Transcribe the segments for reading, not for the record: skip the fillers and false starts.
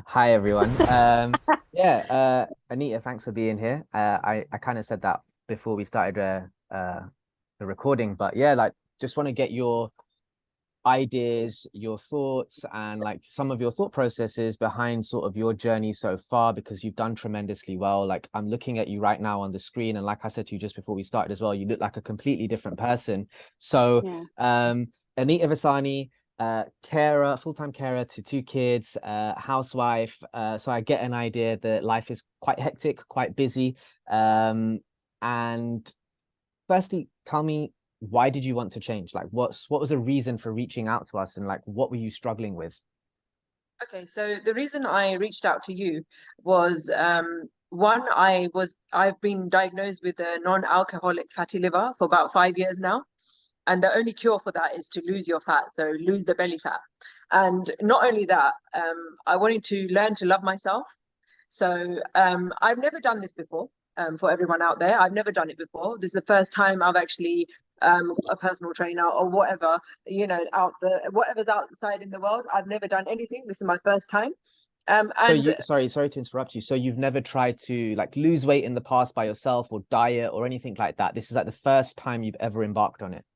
Hi everyone. Yeah, Anita, thanks for being here. I kind of said that before we started the recording, but yeah, like just want to get your ideas, your thoughts, and like some of your thought processes behind sort of your journey so far, because you've done tremendously well. Like I'm looking at you right now on the screen, and like I said to you just before we started as well, you look like a completely different person. So, Yeah. Anita Vasani, carer, full-time carer to two kids, housewife. So I get an idea that life is quite hectic, quite busy. And firstly, tell me, why did you want to change? Like, what was the reason for reaching out to us, and like, what were you struggling with? Okay, so the reason I reached out to you was one, I've been diagnosed with a non-alcoholic fatty liver for about 5 years now. And the only cure for that is to lose your fat, so lose the belly fat. And not only that, I wanted to learn to love myself. So I've never done this before. For everyone out there, I've never done it before. This is the first time I've actually got a personal trainer or whatever, whatever's outside in the world. I've never done anything. This is my first time. So And sorry to interrupt you. So you've never tried to like lose weight in the past by yourself, or diet or anything like that. This is like the first time you've ever embarked on it.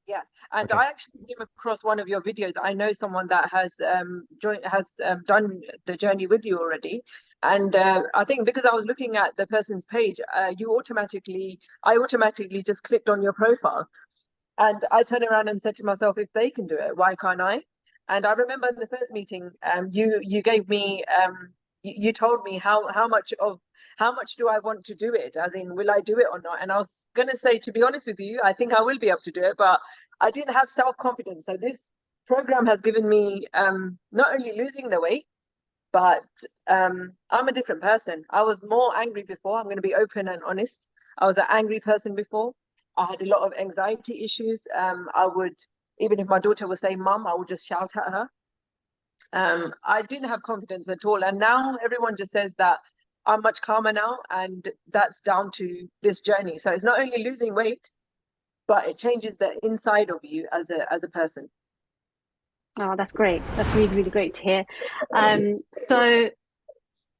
Yeah, and Okay. I actually came across one of your videos. I know someone that has done the journey with you already, and I think because I was looking at the person's page, I automatically just clicked on your profile, and I turned around and said to myself, if they can do it, why can't I? And I remember in the first meeting, you gave me you told me how much do I want to do it, as in will I do it or not? And I was gonna say, to be honest with you, I think I will be able to do it, but I didn't have self-confidence. So this program has given me not only losing the weight, but I'm a different person. I was more angry before. I'm going to be open and honest. I was an angry person before. I had a lot of anxiety issues. I would, even if my daughter was saying mum, I would just shout at her. I didn't have confidence at all. And now everyone just says that I'm much calmer now. And that's down to this journey. So it's not only losing weight, but it changes the inside of you as a person. Oh, that's great. That's really, really great to hear. So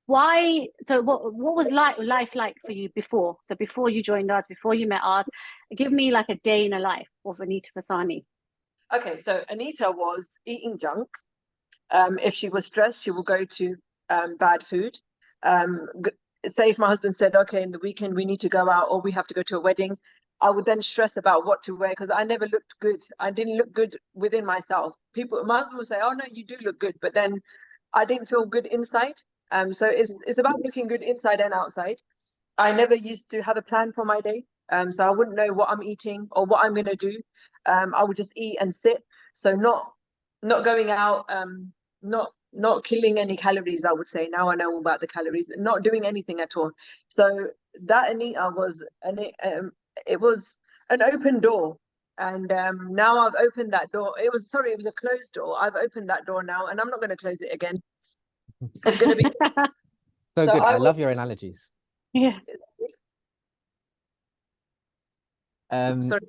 what was life like for you before? So before you joined us, before you met us, give me like a day in a life of Anita Fasani. Okay, so Anita was eating junk. If she was stressed, she will go to bad food. Say if my husband said, okay, in the weekend we need to go out or we have to go to a wedding, I would then stress about what to wear because I never looked good. I didn't look good within myself. My husband would say, oh no, you do look good, but then I didn't feel good inside. So it's about looking good inside and outside. I never used to have a plan for my day. So I wouldn't know what I'm eating or what I'm gonna do. I would just eat and sit. So not going out, not killing any calories, I would say. Now I know all about the calories, not doing anything at all. So that Anita it was an open door. And now I've opened that door. It was a closed door. I've opened that door now, and I'm not going to close it again. It's going to be So so good. I I will. love your analogies. Yeah. Um, Sorry,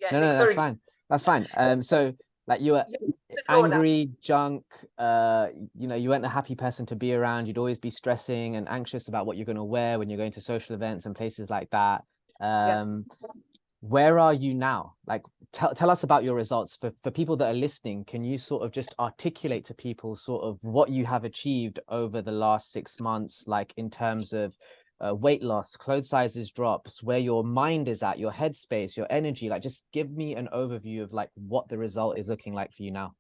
yeah, no, Nick. no, that's Sorry. fine. That's fine. So like you were Yeah, the door now. angry, junk, you weren't a happy person to be around. You'd always be stressing and anxious about what you're going to wear when you're going to social events and places like that. Yes. Um, where are you now? Like, tell us about your results for people that are listening. Can you sort of just articulate to people sort of what you have achieved over the last 6 months, like in terms of weight loss, clothes sizes drops, where your mind is at, your headspace, your energy? Like, just give me an overview of like what the result is looking like for you now.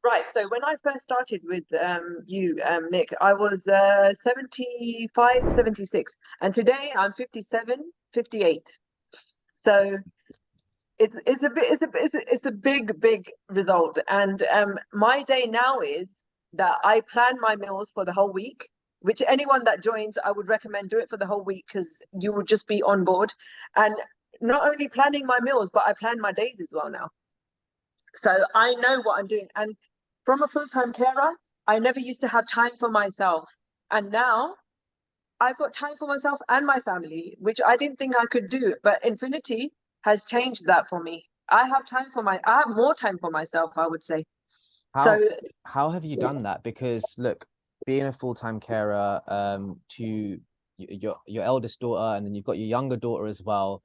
Right. So when I first started with you, Nick, I was 75, 76, and today I'm 57, 58. So it's a big result. And my day now is that I plan my meals for the whole week, which anyone that joins, I would recommend do it for the whole week because you would just be on board. And not only planning my meals, but I plan my days as well now. So I know what I'm doing. And from a full-time carer, I never used to have time for myself. And now I've got time for myself and my family, which I didn't think I could do. But Infinity has changed that for me. I have more time for myself, I would say. How So how have you done that? Because look, being a full-time carer to your eldest daughter, and then you've got your younger daughter as well.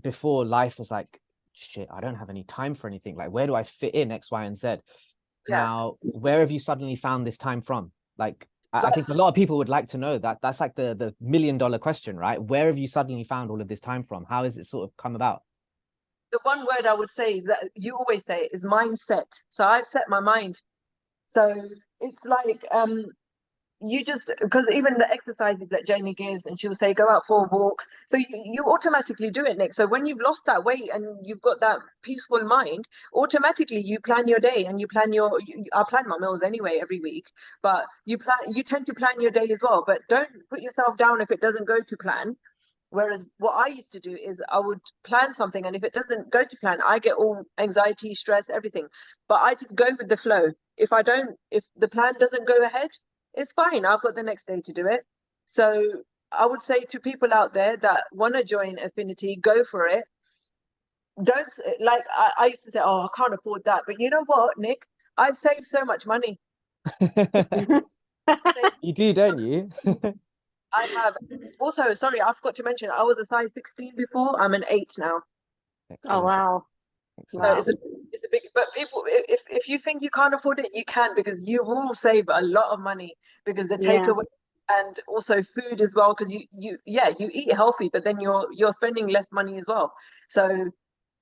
Before, life was like, shit, I don't have any time for anything. Like, where do I fit in X, Y, and Z? Now, where have you suddenly found this time from? Like, I think a lot of people would like to know that. That's like the million-dollar question, right? Where have you suddenly found all of this time from? How has it sort of come about? The one word I would say is that you always say is mindset. So I've set my mind. So it's like you just, because even the exercises that Jamie gives, and she'll say go out for walks, so you automatically do it, Nick. So when you've lost that weight and you've got that peaceful mind, automatically you plan your day, and you plan I plan my meals anyway every week, but you tend to plan your day as well. But don't put yourself down if it doesn't go to plan. Whereas what I used to do is I would plan something, and if it doesn't go to plan, I get all anxiety, stress, everything. But I just go with the flow. If the plan doesn't go ahead, it's fine. I've got the next day to do it. So I would say to people out there that want to join Affinity, go for it. Don't, like I used to say, oh, I can't afford that. But you know what, Nick? I've saved so much money. You do, don't you? I have. Also, sorry, I forgot to mention, I was a size 16 before. I'm an 8 now. Oh, wow. So it's a big, but people, if you think you can't afford it, you can, because you will save a lot of money, because the takeaway and also food as well, because you eat healthy, but then you're spending less money as well. So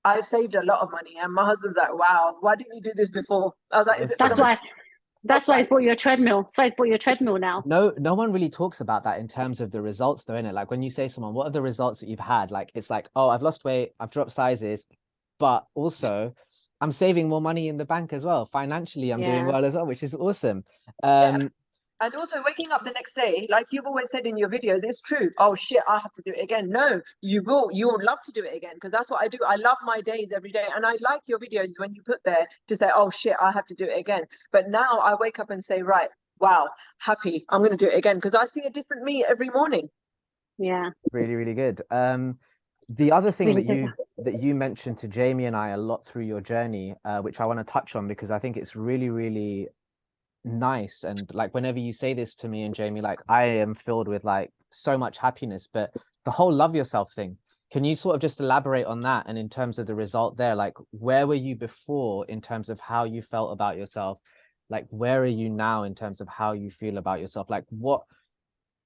I've saved a lot of money, and my husband's like, wow, why didn't you do this before? I was like, that's why he's bought you a treadmill. That's why he's bought you a treadmill now. No one really talks about that in terms of the results, though, innit? Like, when you say someone, what are the results that you've had? Like, it's like, oh, I've lost weight, I've dropped sizes, but also I'm saving more money in the bank as well. Financially, I'm doing well as well, which is awesome. And also waking up the next day, like you've always said in your videos, it's true. Oh shit, I have to do it again. No, you will love to do it again, because that's what I do. I love my days every day. And I like your videos when you put there to say, oh shit, I have to do it again. But now I wake up and say, right, wow, happy, I'm going to do it again, because I see a different me every morning. Yeah. Really, really good. The other thing that you mentioned to Jamie and I a lot through your journey, which I want to touch on, because I think it's really, really nice. And like, whenever you say this to me and Jamie, like, I am filled with like so much happiness. But the whole love yourself thing, can you sort of just elaborate on that? And in terms of the result there, like, where were you before in terms of how you felt about yourself? Like, where are you now in terms of how you feel about yourself? Like,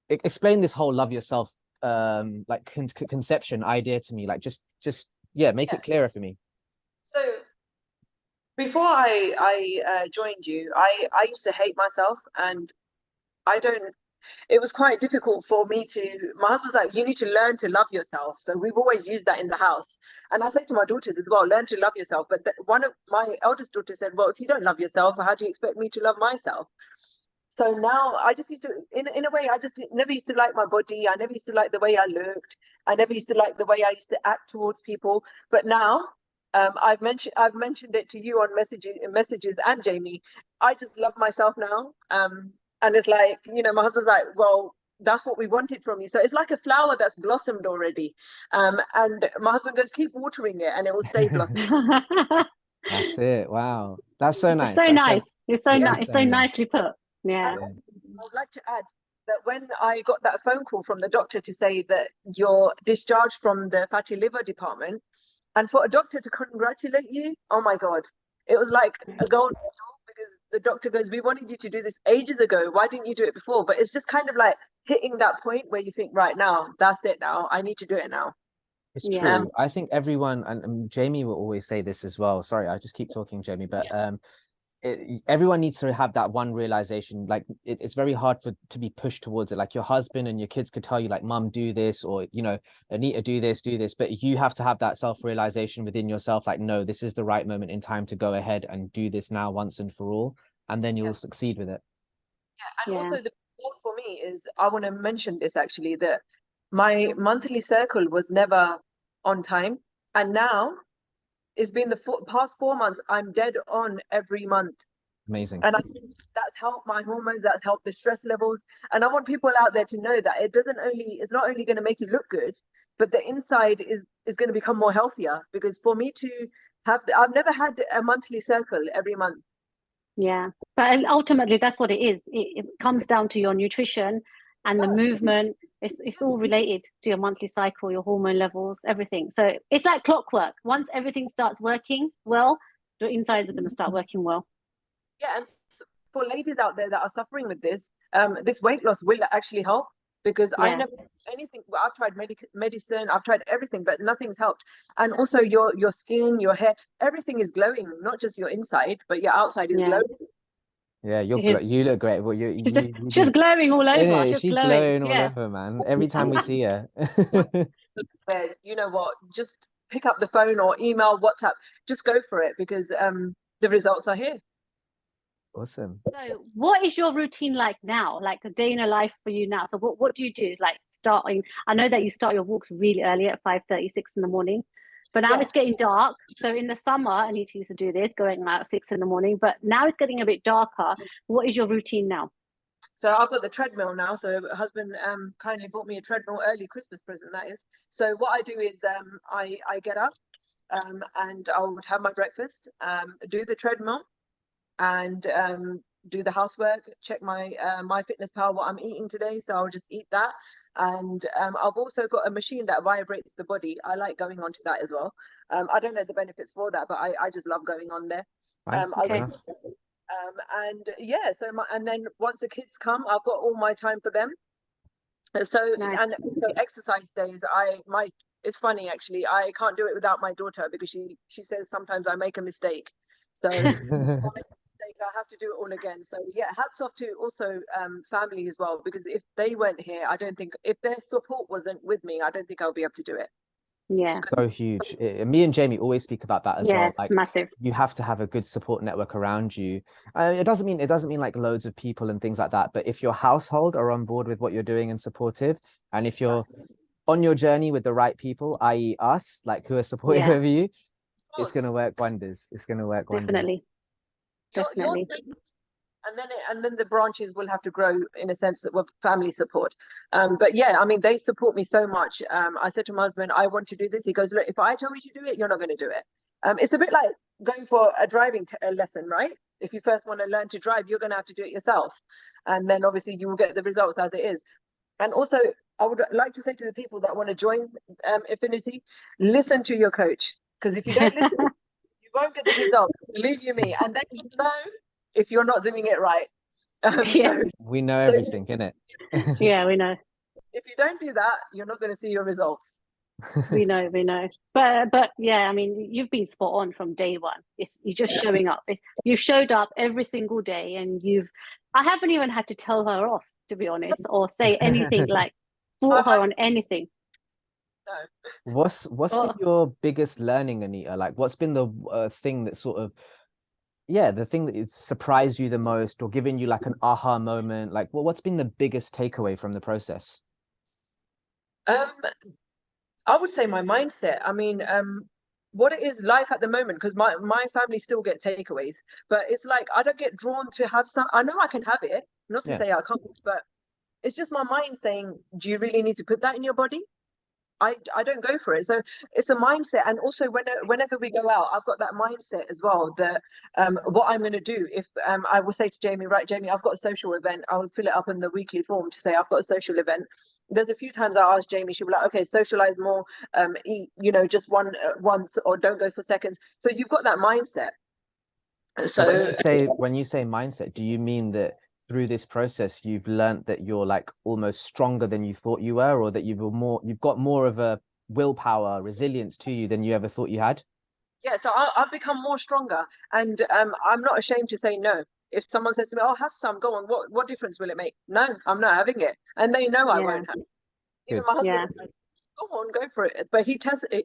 explain this whole love yourself like conception idea to me. Like, just make it clearer for me. So before I joined you, I used to hate myself, and it was quite difficult for me my husband's like, you need to learn to love yourself. So we've always used that in the house. And I say to my daughters as well, learn to love yourself. But one of my eldest daughters said, well, if you don't love yourself, how do you expect me to love myself? So now I just used to, in a way, I just never used to like my body. I never used to like the way I looked. I never used to like the way I used to act towards people. But now, I've mentioned it to you on messages and Jamie. I just love myself now. And it's like, my husband's like, well, that's what we wanted from you. So it's like a flower that's blossomed already. And my husband goes, keep watering it and it will stay blossoming. That's it. Wow. That's so nice. It's so nice. It's so nice. It's so nicely put. Yeah. I would like to add that when I got that phone call from the doctor to say that you're discharged from the fatty liver department, and for a doctor to congratulate you, oh my God, it was like a golden medal, because the doctor goes, we wanted you to do this ages ago. Why didn't you do it before? But it's just kind of like hitting that point where you think, right now, that's it now. I need to do it now. It's true. I think everyone, and Jamie will always say this as well. Sorry, I just keep talking, Jamie, but everyone needs to have that one realization. Like, it's very hard to be pushed towards it. Like, your husband and your kids could tell you, like, mum, do this, or Anita, do this, but you have to have that self-realization within yourself, like, no, this is the right moment in time to go ahead and do this now, once and for all, and then you'll succeed with it. And also the reward for me is, I want to mention this actually, that my monthly circle was never on time, and now it's been the past 4 months, I'm dead on every month. Amazing. And I think that's helped my hormones, that's helped the stress levels. And I want people out there to know that it's not only going to make you look good, but the inside is going to become more healthier. Because for me to I've never had a monthly circle every month. Yeah, but ultimately that's what it is. It comes down to your nutrition and the movement. It's all related to your monthly cycle, your hormone levels, everything. So it's like clockwork. Once everything starts working well, your insides are going to start working well. Yeah, and for ladies out there that are suffering with this, this weight loss will actually help, because I Yeah. never anything. Well, I've tried medicine, I've tried everything, but nothing's helped. And also your skin, your hair, everything is glowing. Not just your inside, but your outside is Yeah. glowing. Yeah, It is. you look great. Well, She's just glowing all over. innit? She's She's glowing. glowing all Yeah. over, man. Every time we see her. Where, you know what, just pick up the phone or email, WhatsApp, just go for it, because the results are here. Awesome. So what is your routine like now? Like a day in a life for you now? So what do you do? Like starting, I know that you start your walks really early at 5:36 in the morning, but now Yeah. it's getting dark. So in the summer, Anita used to do this, going out at 6 in the morning, but now it's getting a bit darker. What is your routine now? So I've got the treadmill now. So husband kindly bought me a treadmill, early Christmas present, that is. So what I do is I get up and I would have my breakfast, do the treadmill, and do the housework, check my MyFitnessPal, what I'm eating today. So I'll just eat that. And I've also got a machine that vibrates the body. I like going onto that as well. I don't know the benefits for that, but I just love going on there. Fine, Okay. And yeah, so and then once the kids come, I've got all my time for them. So Nice. and so exercise days, it's funny actually, I can't do it without my daughter, because she says sometimes I make a mistake. So I have to do it all again. So yeah, hats off to also family as well, because if they weren't here, I don't think, if their support wasn't with me, I don't think I'll be able to do it. Yeah. So huge. Me and Jamie always speak about that as well. Yes, Like, massive. you have to have a good support network around you. It doesn't mean like loads of people and things like that, but if your household are on board with what you're doing and supportive, and if you're on your journey with the right people, i.e. us, like, who are supportive Yeah. of you, it's going to work wonders. It's going to work Definitely. wonders. Definitely. And then the branches will have to grow in a sense that with family support. But yeah, I mean, they support me so much. I said to my husband, I want to do this. He goes, look, if I tell you to do it, you're not going to do it. It's a bit like going for a driving lesson, right? If you first want to learn to drive, you're going to have to do it yourself, and then obviously you will get the results as it is. And also, I would like to say to the people that want to join Affinity, listen to your coach, because if you don't listen, you won't get the result. Believe you me. And then you know if you're not doing it right. Yeah. So we know everything, innit? Yeah, we know. if you don't do that, you're not going to see your results. We know. But yeah, I mean, you've been spot on from day one. You're just showing up. You've showed up every single day, and I haven't even had to tell her off, to be honest, or say anything like fought her on anything. No. What's been your biggest learning, Anita? Like, what's been the thing that sort of, the thing that has surprised you the most, or given you like an aha moment? Like, what's been the biggest takeaway from the process? I would say my mindset. I mean, what it is, life at the moment, because my family still get takeaways, but it's like I don't get drawn to have some. I know I can have it, not to say I can't, but it's just my mind saying, do you really need to put that in your body? I don't go for it. So it's a mindset. And also whenever we go out, I've got that mindset as well, that what I'm going to do, if I will say to Jamie, right, Jamie, I've got a social event, I'll fill it up in the weekly form to say I've got a social event. There's a few times I asked Jamie, she'll be like, okay, socialize more, eat, just once, or don't go for seconds. So you've got that mindset. So when you say mindset, do you mean that through this process you've learned that you're like almost stronger than you thought you were, or that you've got more of a willpower, resilience to you than you ever thought you had? Yeah, so I've become more stronger, and I'm not ashamed to say no. If someone says to me, "Oh, have some, go on," what difference will it make? No, I'm not having it, and they know I won't have it. Even my husband, go on, go for it. But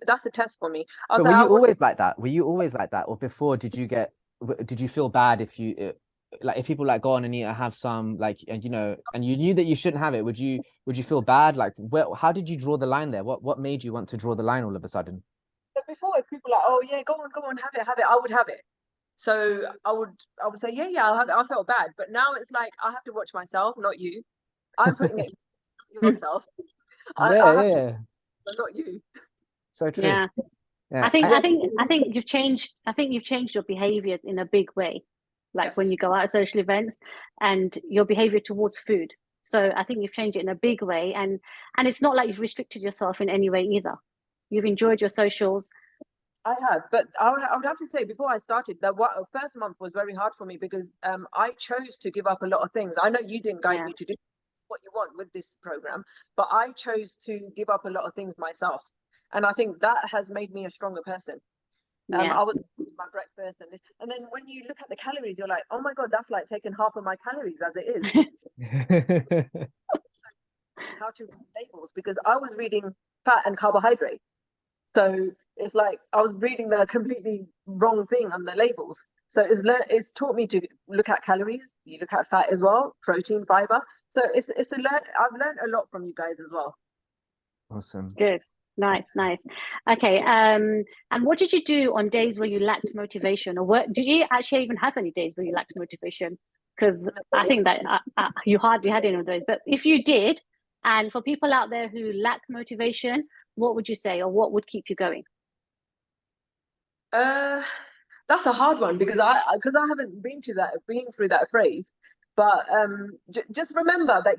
that's a test for me. But were you always like that? Were you always like that, or before did you feel bad if you like, if people like, go on, Anita, have some, like, and and you knew that you shouldn't have it, would you feel bad? Like, how did you draw the line there? What made you want to draw the line all of a sudden? But before, if people are like, "Oh yeah, go on, have it," I would have it. So I would say, yeah, I'll have it. I felt bad, but now it's like I have to watch myself, not you. I'm putting it yourself. I have to, but not you. So true. Yeah. I think you've changed. I think you've changed your behaviors in a big way. like when you go out at social events, and your behavior towards food. So I think you've changed it in a big way, and it's not like you've restricted yourself in any way either. You've enjoyed your socials. I have, but I would have to say, before I started, the first month was very hard for me because I chose to give up a lot of things. I know you didn't guide me to do what you want with this program, but I chose to give up a lot of things myself, and I think that has made me a stronger person. I was my breakfast and this, and then when you look at the calories, you're like, oh my god, that's like taking half of my calories as it is. How to read labels, because I was reading fat and carbohydrate, so it's like I was reading the completely wrong thing on the labels. So it's taught me to look at calories. You look at fat as well, protein, fiber. So I've learned a lot from you guys as well. Awesome. Good. Nice. Okay. And what did you do on days where you lacked motivation, or did you actually even have any days where you lacked motivation? Because I think that you hardly had any of those. But if you did, and for people out there who lack motivation, what would you say, or what would keep you going? That's a hard one, because I haven't been through that phase. But just remember that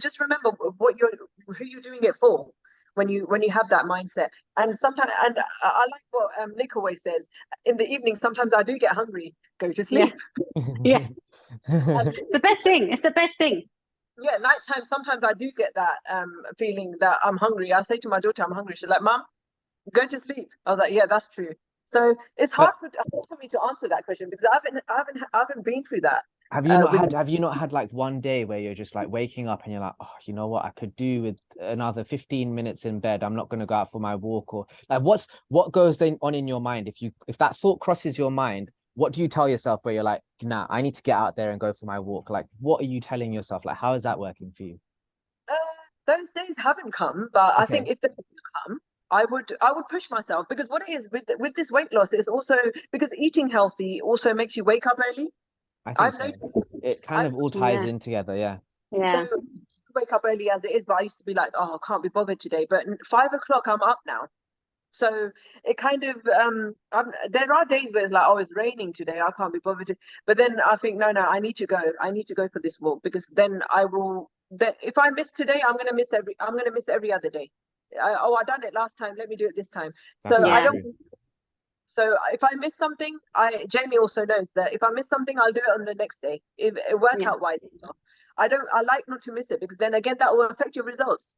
just remember who you're doing it for when you have that mindset. And sometimes, and I like what Nick always says, in the evening sometimes I do get hungry, go to sleep. Yeah. It's the best thing. It's the best thing. Yeah, nighttime sometimes I do get that feeling that I'm hungry. I say to my daughter, I'm hungry. She's like, Mom, go to sleep. I was like, yeah, that's true. So it's hard for me to answer that question, because I haven't been through that. Have you not had like one day where you're just like waking up and you're like, oh, you know what, I could do with another 15 minutes in bed. I'm not going to go out for my walk. Or like, what goes on in your mind? If that thought crosses your mind, what do you tell yourself where you're like, nah, I need to get out there and go for my walk? Like, what are you telling yourself? Like, how is that working for you? Those days haven't come, but okay. I think if they come, I would push myself, because what it is with this weight loss is also because eating healthy also makes you wake up early. I think so. It kind of all ties in together, yeah. So wake up early as it is, but I used to be like, oh, I can't be bothered today. But 5 o'clock, I'm up now. So it kind of there are days where it's like, oh, it's raining today, I can't be bothered. But then I think, no, I need to go for this walk, because then I will. Then if I miss today, I'm gonna miss every other day. I done it last time, let me do it this time. So I don't. So if I miss something, Jamie also knows that if I miss something, I'll do it on the next day. If it workout wise, I like not to miss it, because then again that will affect your results.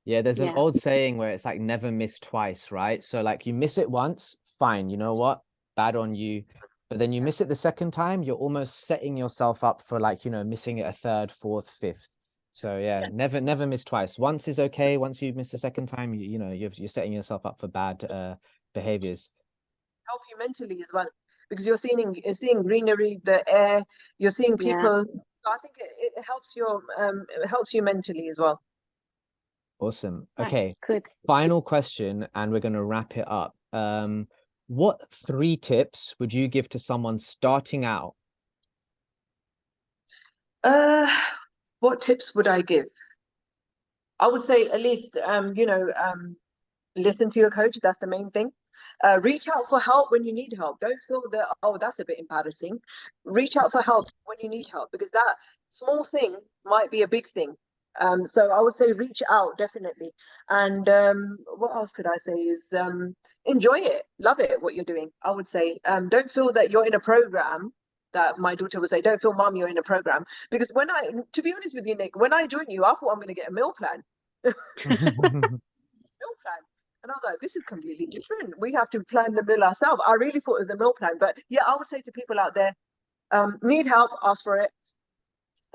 Yeah, there's an old saying where it's like never miss twice, right? So like you miss it once, fine, you know what? Bad on you. But then you miss it the second time, you're almost setting yourself up for like, missing it a third, fourth, fifth. So yeah, never miss twice. Once is okay. Once you miss the second time, you're setting yourself up for bad behaviors. Help you mentally as well, because you're seeing greenery, the air, you're seeing people. So I think it helps you mentally as well. Awesome. Okay, final question, and we're going to wrap it up. What 3 tips would you give to someone starting out? What tips would I give? I would say at least listen to your coach. That's the main thing. Reach out for help when you need help. Don't feel that, oh, that's a bit embarrassing. Reach out for help when you need help, because that small thing might be a big thing. So I would say reach out, definitely. And what else could I say is enjoy it, love it, what you're doing. I would say don't feel that you're in a program. That my daughter would say, don't feel, Mom, you're in a program. Because to be honest with you, Nick, when I joined you, I thought I'm going to get a meal plan. Meal plan. And I was like, this is completely different. We have to plan the meal ourselves. I really thought it was a meal plan. But yeah, I would say to people out there, need help, ask for it.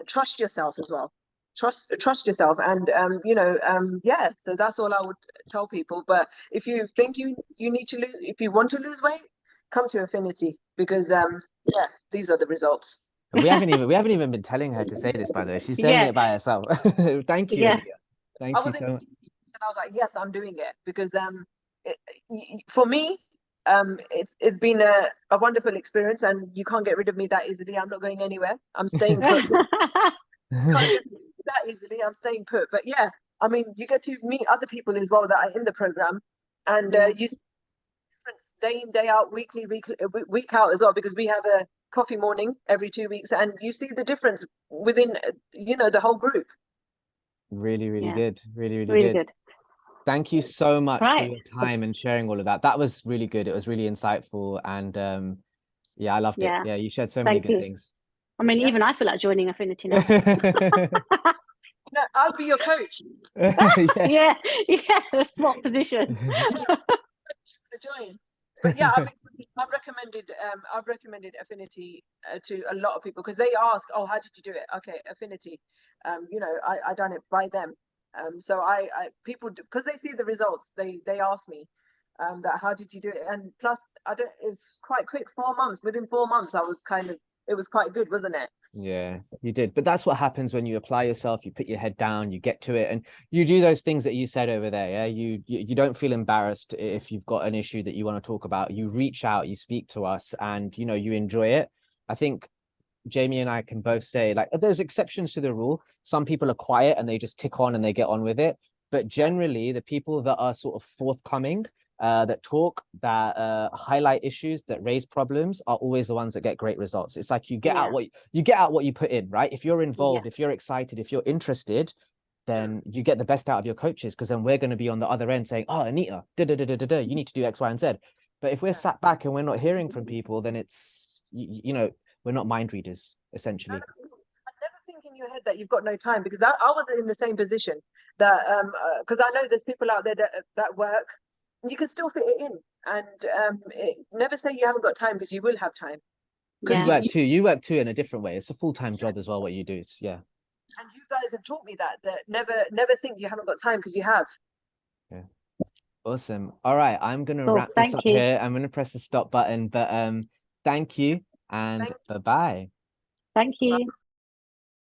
Trust yourself as well. Trust yourself. And, so that's all I would tell people. But if you think you need to lose, if you want to lose weight, come to Affinity, because, these are the results. We haven't even been telling her to say this, by the way. She's saying it by herself. Thank you. Yeah. Thank you so much. And I was like, yes, I'm doing it, because for me, it's been a wonderful experience, and you can't get rid of me that easily. I'm not going anywhere. I'm staying put. Can't get rid of me that easily. I'm staying put. But yeah, I mean, you get to meet other people as well that are in the program, and you see the difference day in, day out, week out as well, because we have a coffee morning every 2 weeks, and you see the difference within, the whole group. Really, really Yeah. good. Really, really, Really good. good. Thank you so much for Right. your time and sharing all of that. That was really good. It was really insightful, and yeah, I loved it. Yeah. Yeah, you shared so many Thank good you. things. I mean, Yeah. even I feel like joining Affinity now. No, I'll be your coach Yeah. Yeah, swap positions. to join. But yeah, I've recommended Affinity to a lot of people, because they ask, oh, how did you do it? Okay, Affinity. I done it by them. So people, because they see the results, they ask me that, how did you do it? And plus, it was quite quick, 4 months. Within 4 months, it was quite good, wasn't it? Yeah, you did. But that's what happens when you apply yourself, you put your head down, you get to it, and you do those things that you said over there. Yeah, you don't feel embarrassed if you've got an issue that you want to talk about. You reach out, you speak to us, and you enjoy it. I think Jamie and I can both say, like, there's exceptions to the rule. Some people are quiet and they just tick on and they get on with it. But generally, the people that are sort of forthcoming, that talk, that highlight issues, that raise problems, are always the ones that get great results. It's like you get out what you put in, right? If you're involved, if you're excited, if you're interested, then you get the best out of your coaches, because then we're going to be on the other end saying, oh, Anita, you need to do X, Y, and Z. But if we're sat back and we're not hearing from people, then it's, we're not mind readers, essentially. I never think in your head that you've got no time, because I was in the same position, that because I know there's people out there that work, and you can still fit it in, and never say you haven't got time, because you will have time. Yeah. You work too in a different way. It's a full-time job as well, what you do. Yeah. And you guys have taught me that never think you haven't got time, because you have. Yeah. Awesome. All right, I'm gonna Cool. wrap this Thank up you. here. I'm gonna press the stop button, but thank you and bye-bye. Thank you.